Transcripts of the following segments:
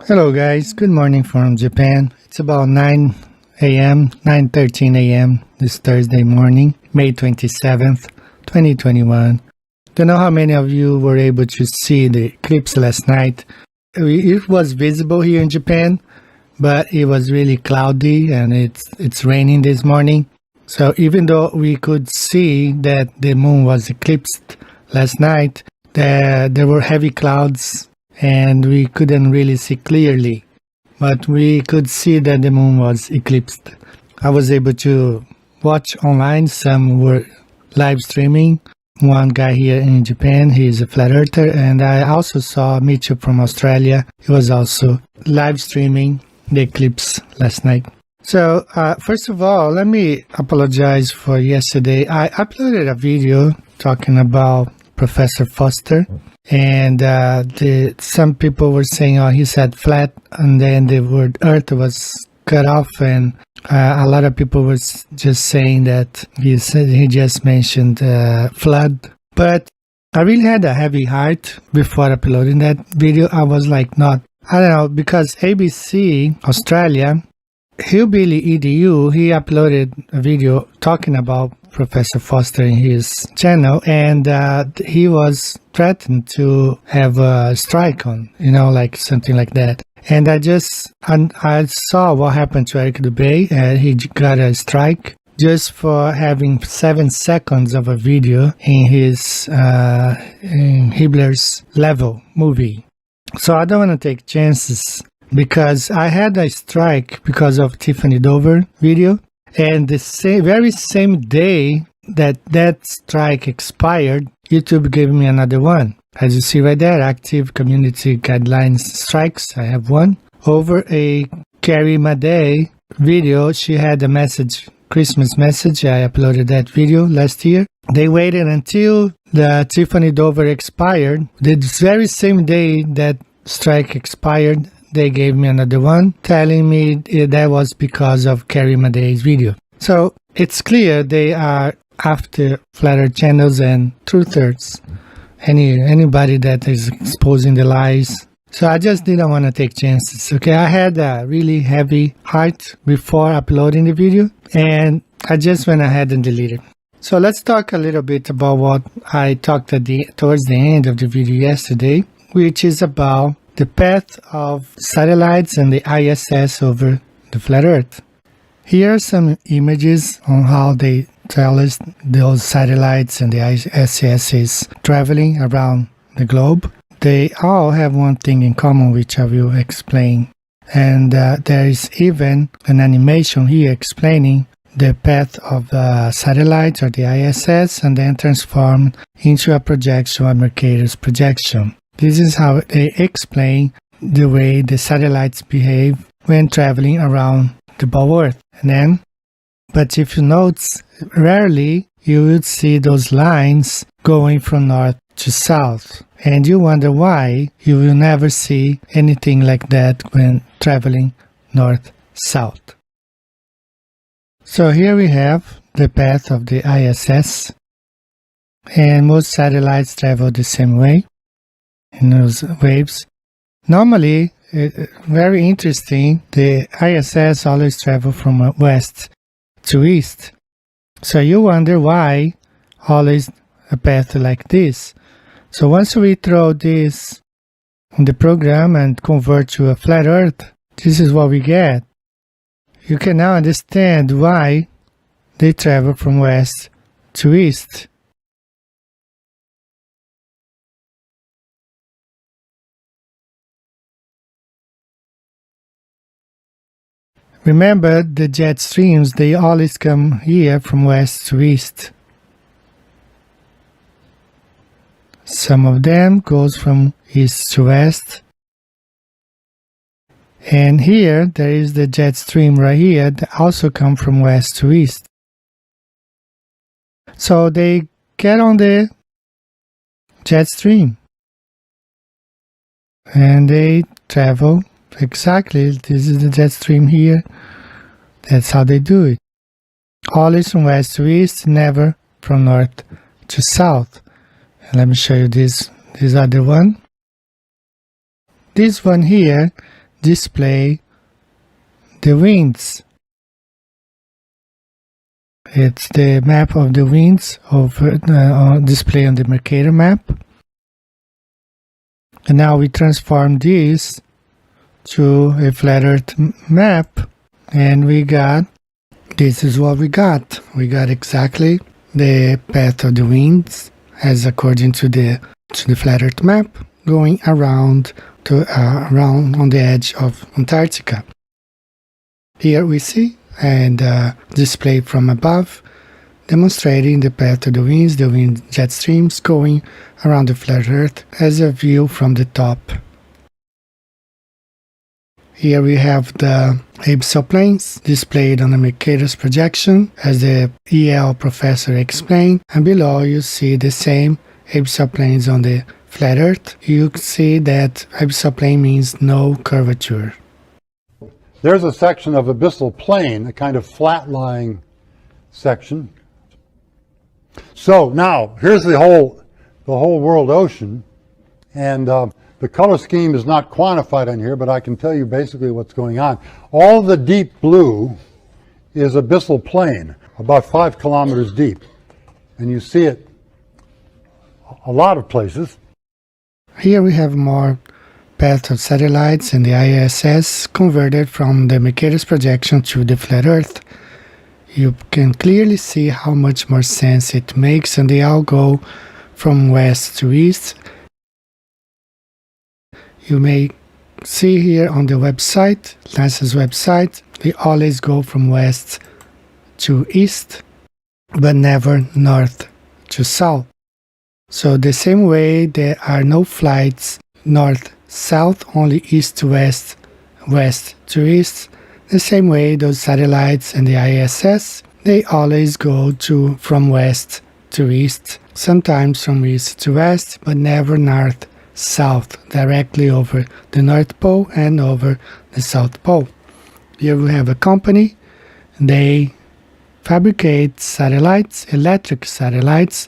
Hello guys, good morning from Japan. It's about 9 a.m., 9:13 a.m. this Thursday morning, May 27th, 2021. Don't know how many of you were able to see the eclipse last night. It was visible here in Japan, but it was really cloudy and it's raining this morning. So even though we could see that the moon was eclipsed last night, there were heavy clouds and we couldn't really see clearly, but we could see that the moon was eclipsed. I was able to watch online. Some were live streaming. One guy here in Japan, he's a flat earther, and I also saw Mitchell from Australia. He was also live streaming the eclipse last night. So first of all, let me apologize for yesterday. I uploaded a video talking about Professor Foster, and some people were saying, oh, he said flat, and then the word earth was cut off, and a lot of people were just saying that he just mentioned flood. But I really had a heavy heart before uploading that video. I was like, I don't know, because ABC Australia, Hillbilly EDU, he uploaded a video talking about Professor Foster in his channel, and he was threatened to have a strike on, like something like that. And I saw what happened to Eric Dubay, and he got a strike just for having 7 seconds of a video in his in Hibbler's Level movie. So I don't want to take chances, because I had a strike because of Tiffany Dover video, and the very same day that strike expired, YouTube gave me another one. As you see right there, active community guidelines strikes. I have one over a Carrie Madej video. She had a message, Christmas message. I uploaded that video last year. They waited until the Tiffany Dover expired. The very same day that strike expired, they gave me another one telling me that was because of Carrie Madej's video. So it's clear they are after flat earth channels and truthers, anybody that is exposing the lies. So I just didn't want to take chances. Okay, I had a really heavy heart before uploading the video, and I just went ahead and deleted. So let's talk a little bit about what I talked towards the end of the video yesterday, which is about the path of satellites and the ISS over the flat earth. Here are some images on how they tell us those satellites and the ISS is traveling around the globe. They all have one thing in common, which I will explain. And there is even an animation here explaining the path of the satellites or the ISS, and then transformed into a projection, a Mercator's projection. This is how they explain the way the satellites behave when traveling around the ball Earth. But if you notice, rarely you would see those lines going from north to south. And you wonder why you will never see anything like that when traveling north-south. So here we have the path of the ISS. And most satellites travel the same way in those waves. Normally, very interesting, the ISS always travel from west to east. So you wonder why always a path like this. So once we throw this in the program and convert to a flat earth, this is what we get. You can now understand why they travel from west to east. Remember, the jet streams, they always come here from west to east. Some of them goes from east to west. And here, there is the jet stream right here that also come from west to east. So they get on the jet stream. And they travel exactly. This is the jet stream here. That's how they do it. Always from west to east, never from north to south. And let me show you this other one. This one here, display the winds. It's the map of the winds over display on the Mercator map. And now we transform this to a flat earth map, and this is what we got. We got exactly the path of the winds as according to the flat earth map, going around on the edge of Antarctica. Here we see and display from above, demonstrating the path of the wind jet streams going around the flat earth as a view from the top. Here we have the abyssal plains displayed on the Mercator's projection, as the EL professor explained, and below you see the same abyssal plains on the flat earth. You see that abyssal plain means no curvature. There's a section of abyssal plain, a kind of flat-lying section. So now, here's the whole world ocean, and the color scheme is not quantified on here, but I can tell you basically what's going on. All the deep blue is abyssal plain, about 5 kilometers deep, and you see it a lot of places. Here we have more path of satellites and the ISS converted from the Mercator's projection to the flat Earth. You can clearly see how much more sense it makes, and they all go from west to east. You may see here on the website, NASA's website, they always go from west to east, but never north to south. So the same way there are no flights north-south, only east to west, west to east, the same way those satellites and the ISS, they always go from west to east, sometimes from east to west, but never north-south, directly over the North Pole and over the South Pole. Here we have a company, they fabricate satellites, electric satellites,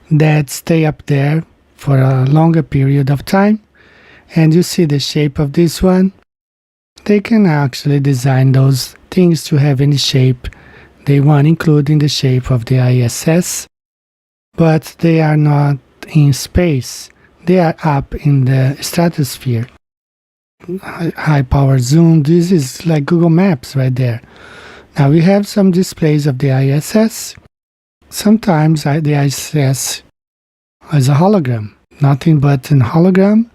that stay up there for a longer period of time. And you see the shape of this one. They can actually design those things to have any shape they want, including the shape of the ISS. But they are not in space. They are up in the stratosphere. High power zoom. This is like Google Maps right there. Now we have some displays of the ISS. Sometimes the ISS is a hologram, nothing but a hologram,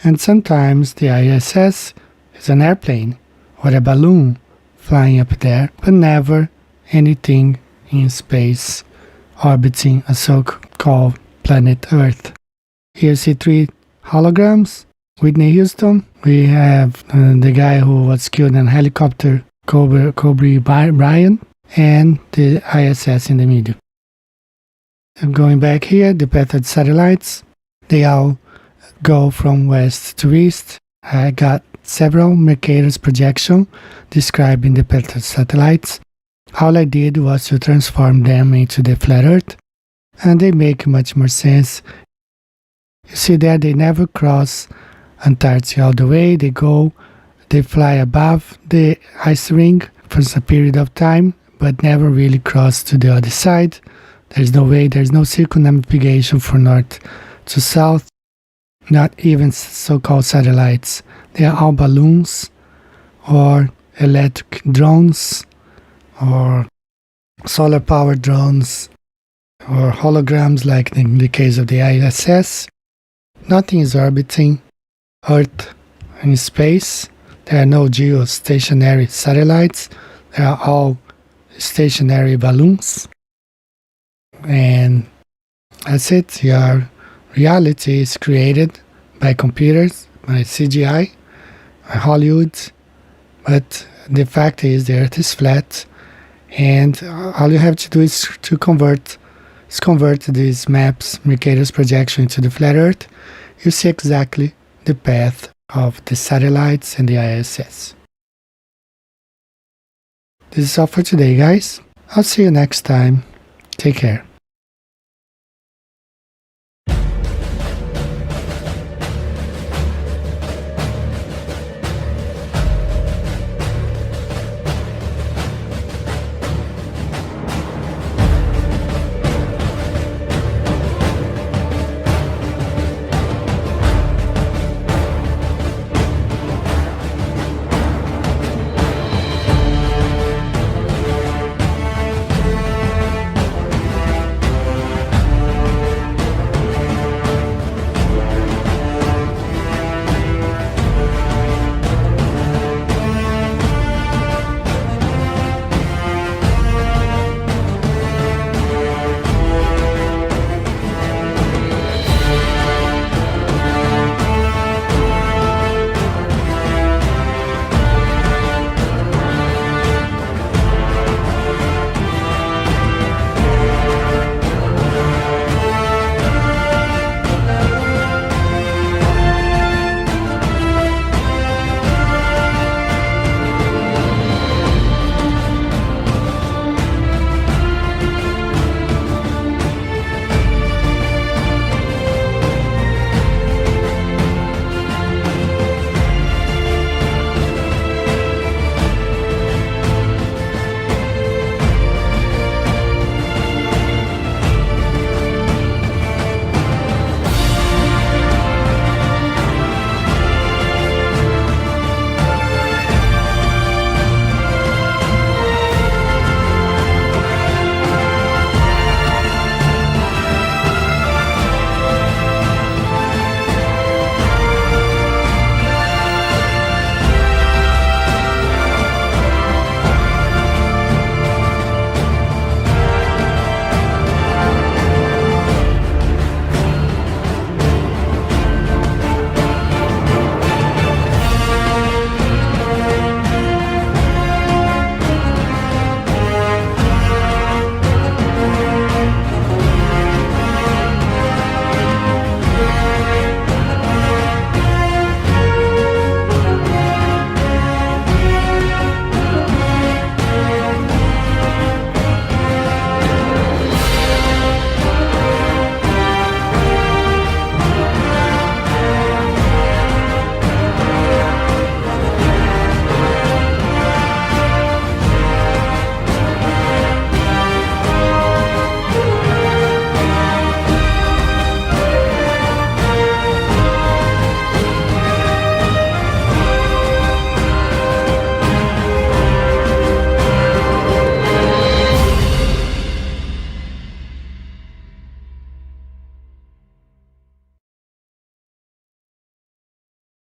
and sometimes the ISS is an airplane or a balloon flying up there, but never anything in space orbiting a so-called planet Earth. Here you see 3 holograms. Whitney Houston, we have the guy who was killed in a helicopter, Kobe Bryant, and the ISS in the middle. Going back here, the path of satellites, they all go from west to east. I got several Mercator's projection describing the path of satellites. All I did was to transform them into the flat Earth, and they make much more sense. You see there, they never cross Antarctica all the way. They fly above the ice ring for a period of time, but never really cross to the other side. There's no way, there's no circumnavigation from north to south, not even so-called satellites. They are all balloons or electric drones or solar-powered drones or holograms like in the case of the ISS. Nothing is orbiting Earth in space. There are no geostationary satellites. They are all stationary balloons. And that's it. Your reality is created by computers, by CGI, by Hollywood. But the fact is the Earth is flat, and all you have to do is convert these maps, Mercator's projection, into the flat Earth. You see exactly the path of the satellites and the ISS. This is all for today, guys. I'll see you next time. Take care.